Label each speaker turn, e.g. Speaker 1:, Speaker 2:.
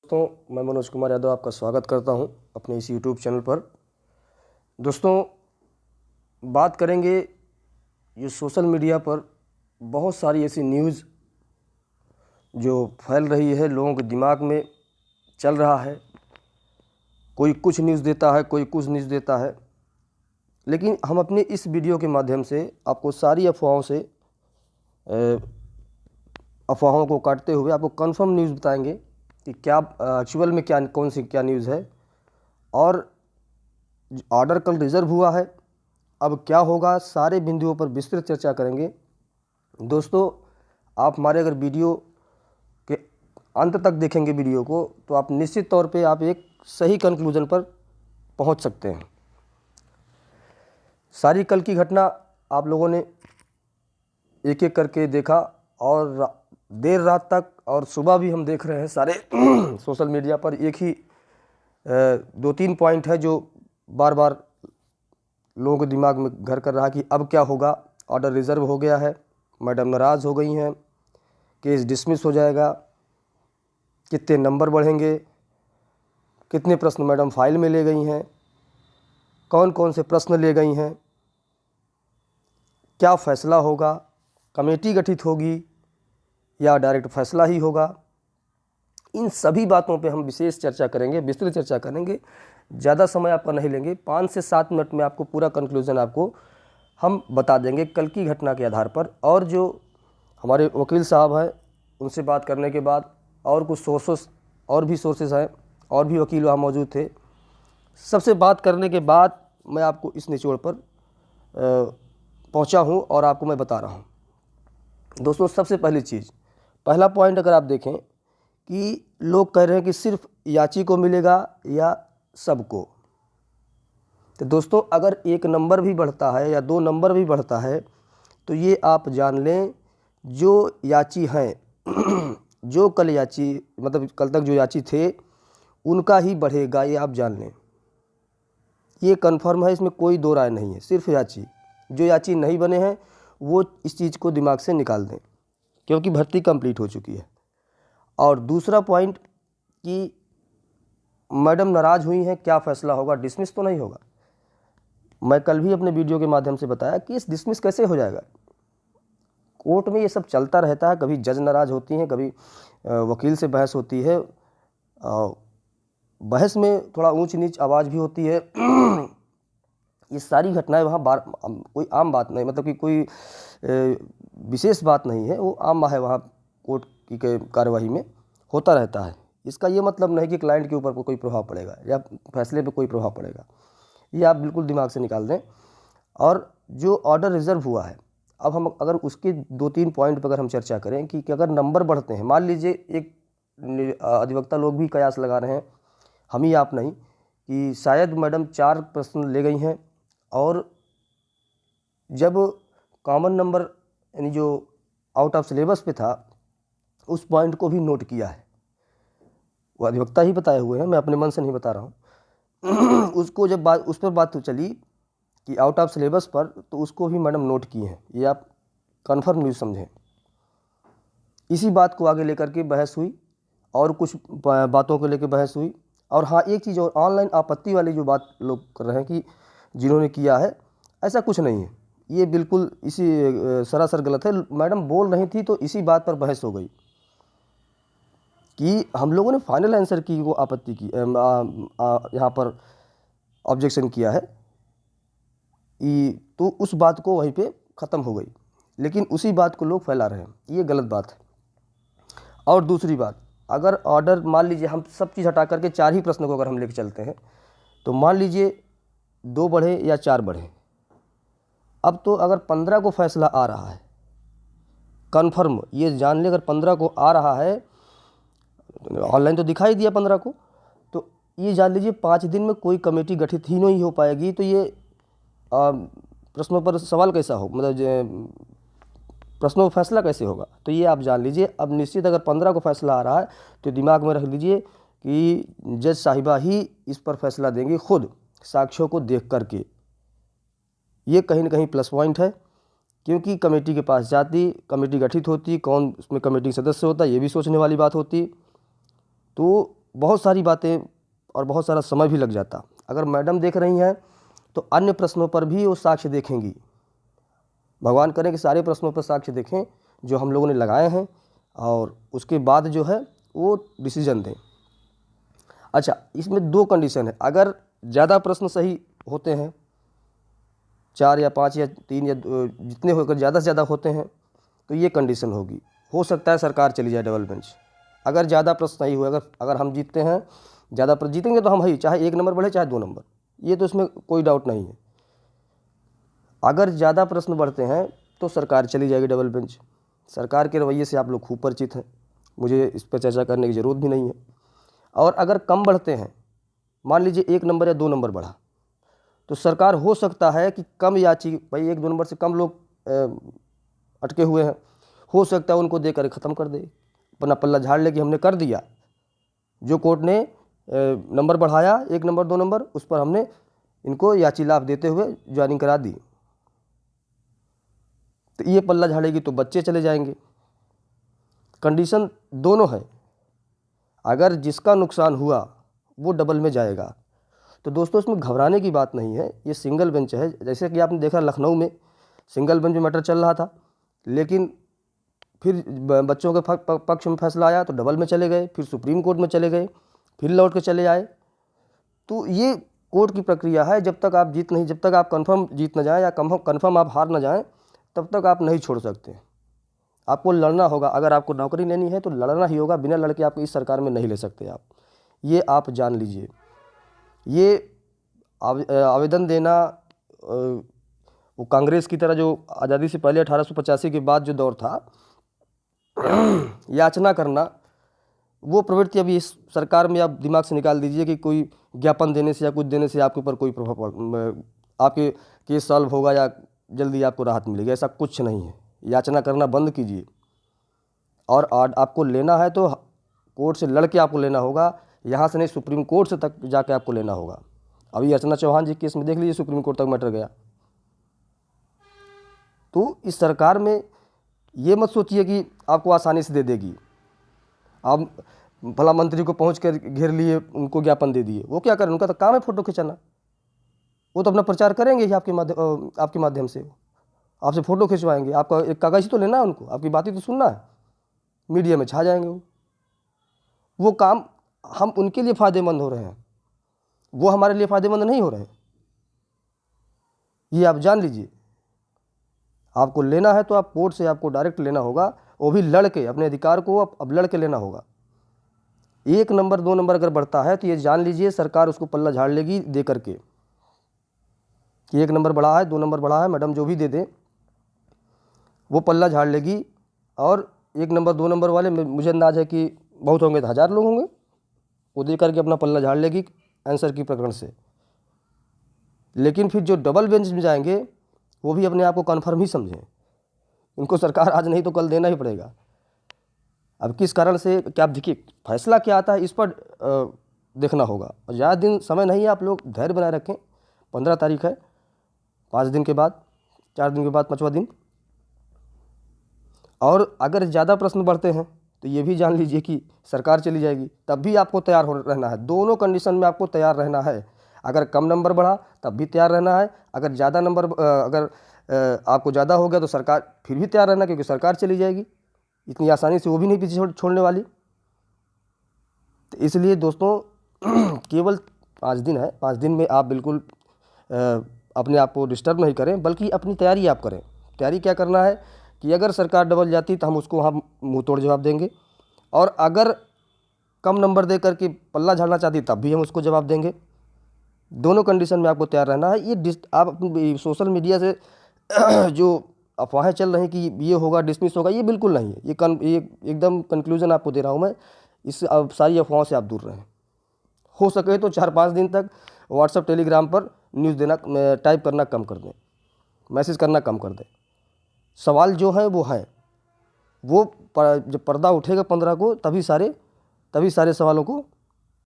Speaker 1: दोस्तों, मैं मनोज कुमार यादव आपका स्वागत करता हूं अपने इस यूट्यूब चैनल पर। दोस्तों, बात करेंगे ये सोशल मीडिया पर बहुत सारी ऐसी न्यूज़ जो फैल रही है, लोगों के दिमाग में चल रहा है। कोई कुछ न्यूज़ देता है, कोई कुछ न्यूज़ देता है, लेकिन हम अपने इस वीडियो के माध्यम से आपको सारी अफवाहों को काटते हुए आपको कंफर्म न्यूज़ बताएंगे कि क्या एक्चुअल में कौन सी न्यूज़ है, और ऑर्डर कल रिज़र्व हुआ है, अब क्या होगा, सारे बिंदुओं पर विस्तृत चर्चा करेंगे। दोस्तों, आप हमारे अगर वीडियो के अंत तक देखेंगे वीडियो को, तो आप निश्चित तौर पे आप एक सही कंक्लूजन पर पहुंच सकते हैं। सारी कल की घटना आप लोगों ने एक एक करके देखा, और देर रात तक और सुबह भी हम देख रहे हैं सारे सोशल मीडिया पर एक ही 2-3 पॉइंट है जो बार बार लोगों के दिमाग में घर कर रहा है कि अब क्या होगा, ऑर्डर रिज़र्व हो गया है, मैडम नाराज़ हो गई हैं, केस डिसमिस हो जाएगा, कितने नंबर बढ़ेंगे, कितने प्रश्न मैडम फाइल में ले गई हैं, कौन कौन से प्रश्न ले गई हैं, क्या फ़ैसला होगा, कमेटी गठित होगी या डायरेक्ट फैसला ही होगा। इन सभी बातों पे हम विशेष चर्चा करेंगे, विस्तृत चर्चा करेंगे। ज़्यादा समय आपका नहीं लेंगे, 5 से 7 मिनट में आपको पूरा कंक्लूजन आपको हम बता देंगे कल की घटना के आधार पर। और जो हमारे वकील साहब हैं, उनसे बात करने के बाद, और कुछ सोर्सेस और भी सोर्सेस हैं, और भी वकील वहाँ मौजूद थे, सबसे बात करने के बाद मैं आपको इस निचोड़ पर पहुँचा हूँ और आपको मैं बता रहा हूँ। दोस्तों, सबसे पहली चीज़, पहला पॉइंट अगर आप देखें कि लोग कह रहे हैं कि सिर्फ याची को मिलेगा या सबको। तो दोस्तों, अगर 1 नंबर भी बढ़ता है या 2 नंबर भी बढ़ता है, तो ये आप जान लें, जो याची हैं जो कल याची मतलब कल तक जो याची थे, उनका ही बढ़ेगा, ये आप जान लें। ये कन्फर्म है, इसमें कोई दो राय नहीं है। सिर्फ याची, जो याची नहीं बने हैं वो इस चीज़ को दिमाग से निकाल दें, क्योंकि भर्ती कंप्लीट हो चुकी है। और दूसरा पॉइंट कि मैडम नाराज़ हुई हैं, क्या फ़ैसला होगा, डिसमिस तो नहीं होगा। मैं कल भी अपने वीडियो के माध्यम से बताया कि इस डिसमिस कैसे हो जाएगा। कोर्ट में ये सब चलता रहता है, कभी जज नाराज़ होती हैं, कभी वकील से बहस होती है, बहस में थोड़ा ऊंच नीच आवाज़ भी होती है। ये सारी घटनाएं वहाँ कोई आम बात नहीं, मतलब कि कोई विशेष बात नहीं है, वो आम है, वहाँ कोर्ट की कार्यवाही में होता रहता है। इसका ये मतलब नहीं कि क्लाइंट के ऊपर कोई प्रभाव पड़ेगा या फैसले पे कोई प्रभाव पड़ेगा, ये आप बिल्कुल दिमाग से निकाल दें। और जो ऑर्डर रिज़र्व हुआ है, अब हम अगर उसके 2-3 पॉइंट पर अगर हम चर्चा करें कि अगर नंबर बढ़ते हैं, मान लीजिए एक अधिवक्ता लोग भी कयास लगा रहे हैं, हम ही आप नहीं, कि शायद मैडम 4 प्रश्न ले गई हैं, और जब कॉमन नंबर यानी जो आउट ऑफ सिलेबस पे था, उस पॉइंट को भी नोट किया है। वो अधिवक्ता ही बताए हुए हैं, मैं अपने मन से नहीं बता रहा हूँ। उसको जब उस पर बात तो चली कि आउट ऑफ सिलेबस पर, तो उसको भी मैडम नोट किए हैं। ये आप कन्फर्म न्यूज़ समझें। इसी बात को आगे लेकर के बहस हुई, और कुछ बातों को लेकर बहस हुई। और हाँ, एक चीज़ और, ऑनलाइन आपत्ति वाली जो बात लोग कर रहे हैं कि जिन्होंने किया है, ऐसा कुछ नहीं है, ये बिल्कुल इसी सरासर गलत है। मैडम बोल रही थी तो इसी बात पर बहस हो गई कि हम लोगों ने फाइनल आंसर की वो आपत्ति की, यहाँ पर ऑब्जेक्शन किया है, तो उस बात को वहीं पे ख़त्म हो गई। लेकिन उसी बात को लोग फैला रहे हैं, ये गलत बात है। और दूसरी बात, अगर ऑर्डर, मान लीजिए हम सब चीज़ हटा करके 4 ही प्रश्न को अगर हम लेके चलते हैं, तो मान लीजिए 2 बढ़े या 4 बढ़े, अब तो अगर 15 को फैसला आ रहा है कन्फर्म, ये जान ले, अगर 15 को आ रहा है, ऑनलाइन तो दिखाई दिया 15 को, तो ये जान लीजिए 5 दिन में कोई कमेटी गठित ही नहीं हो पाएगी। तो ये प्रश्नों पर सवाल कैसा हो, मतलब प्रश्नों पर फैसला कैसे होगा। तो ये आप जान लीजिए, अब निश्चित अगर 15 को फैसला आ रहा है, तो दिमाग में रख लीजिए कि जज साहिबा ही इस पर फैसला देंगी, खुद साक्ष्यों को देख करके। ये कहीं ना कहीं प्लस पॉइंट है, क्योंकि कमेटी के पास जाती, कमेटी गठित होती, कौन उसमें कमेटी सदस्य होता, ये भी सोचने वाली बात होती। तो बहुत सारी बातें और बहुत सारा समय भी लग जाता। अगर मैडम देख रही हैं तो अन्य प्रश्नों पर भी वो साक्ष्य देखेंगी। भगवान करे कि सारे प्रश्नों पर साक्ष्य देखें जो हम लोगों ने लगाए हैं, और उसके बाद जो है वो डिसीजन दें। अच्छा, इसमें 2 कंडीशन है। अगर ज़्यादा प्रश्न सही होते हैं, 4 या 5 या 3 या जितने होकर ज़्यादा से ज़्यादा होते हैं, तो ये कंडीशन होगी। हो सकता है सरकार चली जाए डबल बेंच। अगर ज़्यादा प्रश्न सही हुए, अगर हम जीतते हैं, ज़्यादा प्रश्न जीतेंगे तो हम ही, चाहे 1 नंबर बढ़े चाहे 2 नंबर, ये तो इसमें कोई डाउट नहीं है। अगर ज़्यादा प्रश्न बढ़ते हैं तो सरकार चली जाएगी डबल बेंच। सरकार के रवैये से आप लोग खूब परिचित हैं, मुझे इस पर चर्चा करने की ज़रूरत भी नहीं है। और अगर कम बढ़ते हैं, मान लीजिए 1 नंबर या 2 नंबर बढ़ा, तो सरकार हो सकता है कि कम याची, भाई 1-2 नंबर से कम लोग अटके हुए हैं, हो सकता है उनको देकर ख़त्म कर दे, अपना पल्ला झाड़ ले कि हमने कर दिया। जो कोर्ट ने नंबर बढ़ाया 1 नंबर 2 नंबर, उस पर हमने इनको याची लाभ देते हुए ज्वाइनिंग करा दी। तो ये पल्ला झाड़ेगी तो बच्चे चले जाएंगे। कंडीशन दोनों है। अगर जिसका नुकसान हुआ वो डबल में जाएगा। तो दोस्तों इसमें घबराने की बात नहीं है, ये सिंगल बेंच है। जैसे कि आपने देखा लखनऊ में सिंगल बेंच में मैटर चल रहा था, लेकिन फिर बच्चों के पक्ष में फैसला आया तो डबल में चले गए, फिर सुप्रीम कोर्ट में चले गए, फिर लौट के चले आए। तो ये कोर्ट की प्रक्रिया है। जब तक आप जीत नहीं, जब तक आप कन्फर्म जीत न जाएँ या कन्फर्म आप हार न जाएँ, तब तक आप नहीं छोड़ सकते। आपको लड़ना होगा। अगर आपको नौकरी लेनी है तो लड़ना ही होगा। बिना लड़के आपको इस सरकार में नहीं ले सकते आप, ये आप जान लीजिए। ये आवेदन देना वो कांग्रेस की तरह जो आज़ादी से पहले 1885 के बाद जो दौर था, याचना करना, वो प्रवृत्ति अभी इस सरकार में आप दिमाग से निकाल दीजिए कि कोई ज्ञापन देने से या कुछ देने से आपके ऊपर कोई प्रभाव, आपके केस सॉल्व होगा या जल्दी आपको राहत मिलेगी, ऐसा कुछ नहीं है। याचना करना बंद कीजिए। और आपको लेना है तो कोर्ट से लड़ के आपको लेना होगा, यहाँ से नहीं, सुप्रीम कोर्ट से तक जाके आपको लेना होगा। अभी अर्चना चौहान जी केस में देख लीजिए, सुप्रीम कोर्ट तक मैटर गया। तो इस सरकार में ये मत सोचिए कि आपको आसानी से दे देगी। आप भला मंत्री को पहुंच कर घेर लिए, उनको ज्ञापन दे दिए, वो क्या करें? उनका तो काम है फ़ोटो खिंचाना। वो तो अपना प्रचार करेंगे ही आपके माध्यम से, आपसे फ़ोटो खिंचवाएंगे। आपका एक कागज़ ही तो लेना है उनको, आपकी बात ही तो सुनना है, मीडिया में छा जाएंगे वो काम हम उनके लिए फ़ायदेमंद हो रहे हैं, वो हमारे लिए फ़ायदेमंद नहीं हो रहे हैं। ये आप जान लीजिए। आपको लेना है तो आप कोर्ट से आपको डायरेक्ट लेना होगा, वो भी लड़ के। अपने अधिकार को अब लड़ के लेना होगा। 1 नंबर 2 नंबर अगर बढ़ता है तो ये जान लीजिए सरकार उसको पल्ला झाड़ लेगी दे करके, कि 1 नंबर बढ़ा है, 2 नंबर बढ़ा है, मैडम जो भी दे दें वो पल्ला झाड़ लेगी। और 1 नंबर 2 नंबर वाले, मुझे अंदाज़ है कि बहुत होंगे तो 1000 लोग होंगे, वो दे करके अपना पल्ला झाड़ लेगी आंसर की प्रकरण से। लेकिन फिर जो डबल बेंच में जाएंगे वो भी अपने आप को कन्फर्म ही समझें, उनको सरकार आज नहीं तो कल देना ही पड़ेगा। अब किस कारण से क्या, आप देखिए फैसला क्या आता है इस पर देखना होगा। और ज़्यादा दिन समय नहीं है, आप लोग धैर्य बनाए रखें। 15 तारीख है, 5 दिन के बाद, 4 दिन के बाद 5वां दिन। और अगर ज़्यादा प्रश्न बढ़ते हैं तो ये भी जान लीजिए कि सरकार चली जाएगी, तब भी आपको तैयार हो रहना है। दोनों कंडीशन में आपको तैयार रहना है। अगर कम नंबर बढ़ा तब भी तैयार रहना है, अगर ज़्यादा नंबर अगर आपको ज़्यादा हो गया तो सरकार फिर भी तैयार रहना, क्योंकि सरकार चली जाएगी, इतनी आसानी से वो भी नहीं पीछे छोड़ने वाली। तो इसलिए दोस्तों केवल 5 दिन है, 5 दिन में आप बिल्कुल अपने आप को डिस्टर्ब नहीं करें, बल्कि अपनी तैयारी आप करें। तैयारी क्या करना है कि अगर सरकार डबल जाती तो हम उसको मुँह तोड़ जवाब देंगे, और अगर कम नंबर दे करके पल्ला झाड़ना चाहती तब भी हम उसको जवाब देंगे। दोनों कंडीशन में आपको तैयार रहना है। ये आप अपनी सोशल मीडिया से जो अफवाहें चल रही हैं कि ये होगा, डिसमिस होगा, ये बिल्कुल नहीं है। ये एकदम कंक्लूजन आपको दे रहा हूँ मैं। इससे अब सारी अफवाहों से आप दूर रहें। हो सके तो 4-5 दिन तक व्हाट्सएप टेलीग्राम पर न्यूज़ देना, टाइप करना कम कर दें, मैसेज करना कम कर दें। सवाल जो है वो है, वो जब पर्दा उठेगा 15 को तभी सारे सवालों को